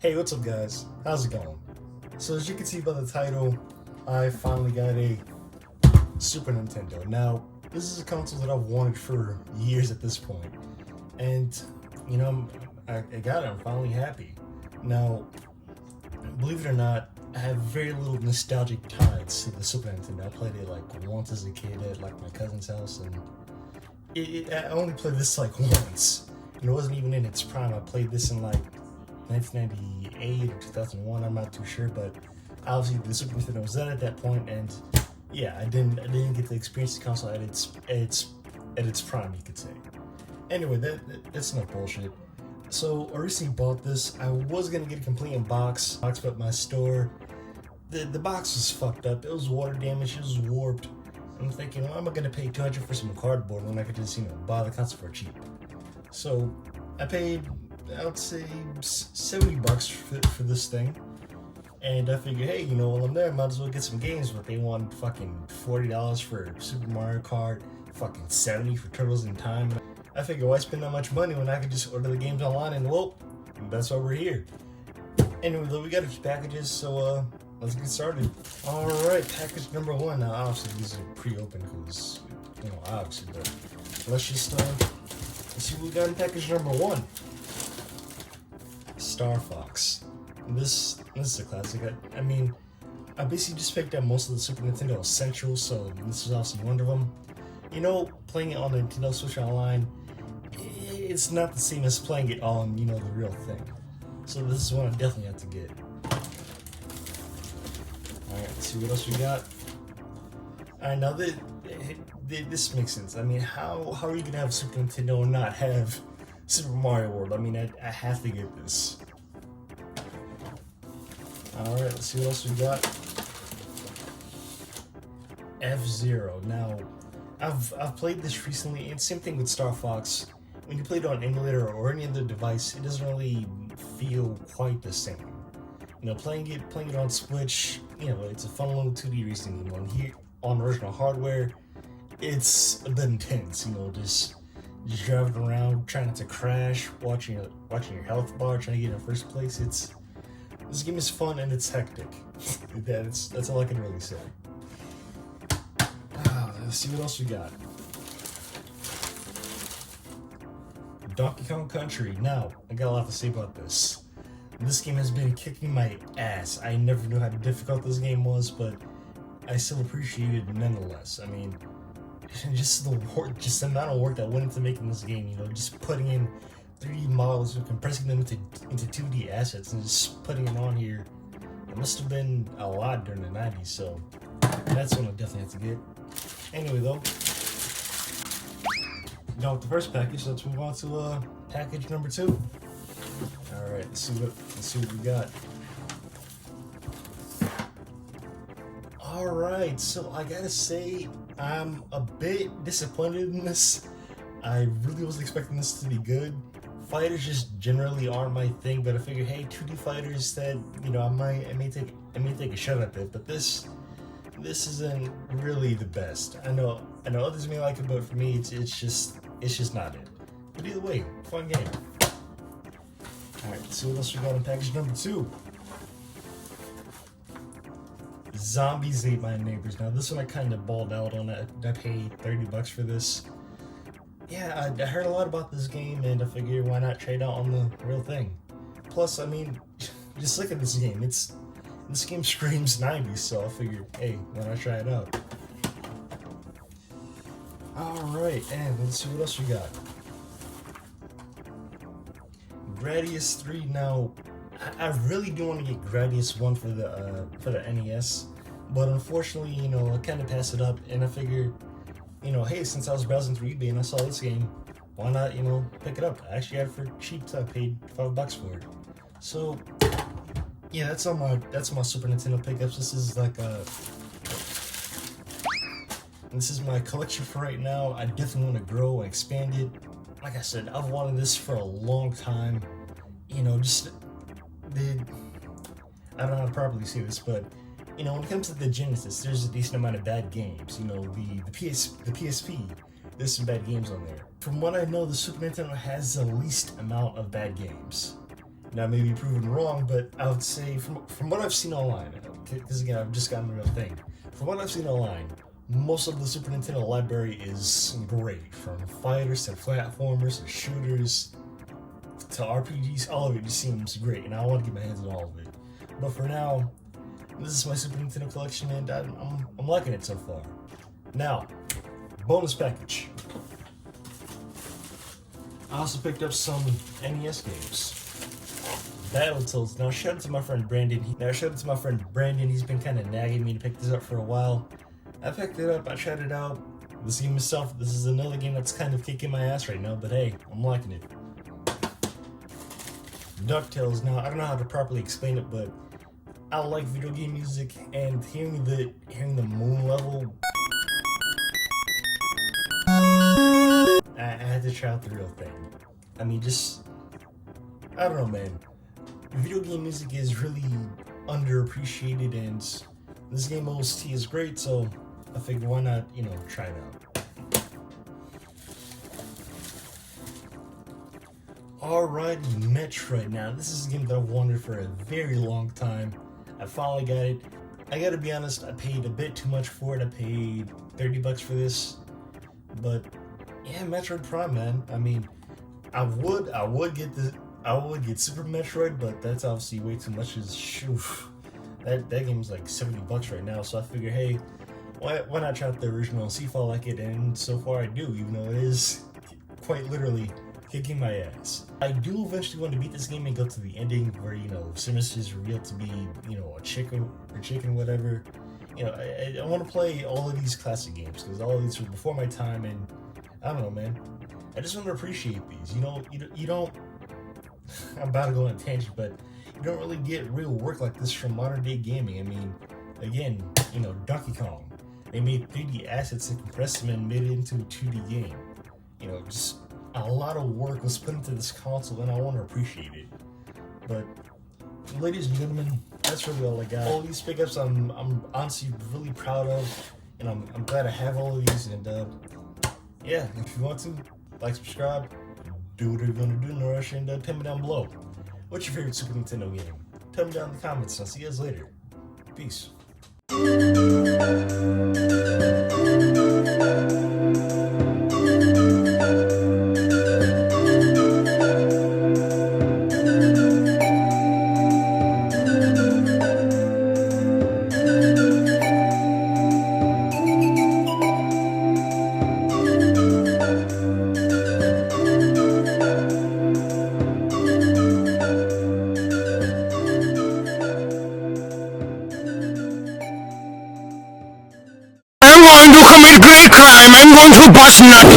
Hey, what's up guys? How's it going? So as you can see by the title, I finally got a Super Nintendo. Now, this is a console that I've wanted for years at this point. And, you know, I got it, I'm finally happy. Now, believe it or not, I have very little nostalgic ties to the Super Nintendo. I played it like once as a kid at like my cousin's house, and I only played this like once. And it wasn't even in its prime. I played this in like 1998 or 2001. I'm not too sure, but obviously the Super Nintendo was done at that point, and yeah, I didn't get to experience the console at its prime, you could say. Anyway, that's enough bullshit. So I recently bought this. I was gonna get a complete in box, but my store, the box was fucked up. It was water damaged. It was warped. I'm thinking, well, I'm not gonna pay 200 for some cardboard when I could just buy the console for cheap. So I paid, I would say, $70 for this thing. And I figured, hey, while I'm there, I might as well get some games. But they wanted fucking $40 for Super Mario Kart, fucking $70 for Turtles in Time. I figured, why spend that much money when I could just order the games online? And well, that's why we're here. Anyway, though, we got a few packages, so let's get started. All right, package number one. Now, obviously, these are pre-opened because, obviously, but let's just let's see what we got in package number one. Star Fox. This is a classic. I basically just picked up most of the Super Nintendo Essentials, so this is also one of them. Playing it on the Nintendo Switch Online, it's not the same as playing it on, the real thing. So this is one I definitely have to get. Alright, let's see what else we got. Alright, now this makes sense. How are you gonna have Super Nintendo and not have Super Mario World? I have to get this. Alright, let's see what else we got. F-Zero. Now, I've played this recently, and same thing with Star Fox. When you play it on an emulator or any other device, it doesn't really feel quite the same. Playing it on Switch, it's a fun little 2D racing game. Here on original hardware, it's a bit intense. Just driving around, trying not to crash, watching your health bar, trying to get in first place. This game is fun and it's hectic. That's all I can really say. Let's see what else we got. Donkey Kong Country. Now, I got a lot to say about this. This game has been kicking my ass. I never knew how difficult this game was, but I still appreciate it nonetheless. Just the amount of work that went into making this game. Just putting in 3D models and compressing them into 2D assets and just putting them on here. It must have been a lot during the 90s, so that's one I definitely have to get. Anyway, though, done with the first package. Let's move on to package number two. All right, let's see what we got. All right, so I gotta say, I'm a bit disappointed in this. I really wasn't expecting this to be good. Fighters just generally aren't my thing, but I figured, hey, 2D fighters that I may take a shot at it, but this isn't really the best. I know others may like it, but for me, it's just not it. But either way, fun game. All right, let's see what else we got in package number two. Zombies Ate My Neighbors. Now this one I kind of balled out on. I paid $30 for this. Yeah, I heard a lot about this game, and I figured why not trade out on the real thing. Plus, just look at this game. This game screams 90s, so I figured, hey, why not try it out? Alright, and let's see what else we got. Gradius 3. Now, I really do want to get Gradius 1 for the NES, but unfortunately, I kind of passed it up, and I figured, hey, since I was browsing through eBay and I saw this game, why not, pick it up? I actually had it for cheap, so I paid $5 for it. So, yeah, that's all my Super Nintendo pickups. This is like this is my collection for right now. I definitely want to grow and expand it. Like I said, I've wanted this for a long time. I don't know how to properly say this, but when it comes to the Genesis, there's a decent amount of bad games. The PSP, there's some bad games on there. From what I know, the Super Nintendo has the least amount of bad games. Now, I may be proven wrong, but I would say from what I've seen online, because again, I've just gotten the real thing. From what I've seen online, most of the Super Nintendo library is great. From fighters to platformers to shooters to RPGs, all of it just seems great, and I want to get my hands on all of it. But for now, this is my Super Nintendo collection, and I'm liking it so far. Now, bonus package. I also picked up some NES games. Battletoads. Now shout out to my friend Brandon. He's been kind of nagging me to pick this up for a while. I picked it up. I tried it out. This game itself. This is another game that's kind of kicking my ass right now. But hey, I'm liking it. DuckTales. Now I don't know how to properly explain it, but I like video game music, and hearing the moon level. I had to try out the real thing. I mean, I don't know, man. Video game music is really underappreciated, and this game OST is great, so I figured why not, try it out. Alrighty, Metroid. Now, this is a game that I've wanted for a very long time. I finally got it. I gotta be honest, I paid a bit too much for it. I paid $30 for this, but yeah, Metroid Prime, man. I mean, I would get Super Metroid, but that's obviously way too much. That game's like $70 right now, so I figure, hey, why not try out the original and see if I like it? And so far I do, even though it is quite literally kicking my ass. I do eventually want to beat this game and go to the ending where, Samus is revealed to be, a chicken, whatever. I want to play all of these classic games, because all of these were before my time, and I don't know, man. I just want to appreciate these. You don't. I'm about to go on a tangent, but you don't really get real work like this from modern day gaming. I mean, again, Donkey Kong. They made 3D assets and compressed them and made it into a 2D game. Just a lot of work was put into this console, and I want to appreciate it. But, ladies and gentlemen, that's really all I got. All these pickups I'm honestly really proud of, and I'm glad I have all of these. And yeah, if you want to, like, subscribe, do whatever you want to do, no rush, and tell me down below. What's your favorite Super Nintendo game? Tell me down in the comments. I'll see you guys later. Peace. I'm going to commit a great crime. I'm going to bust nuts.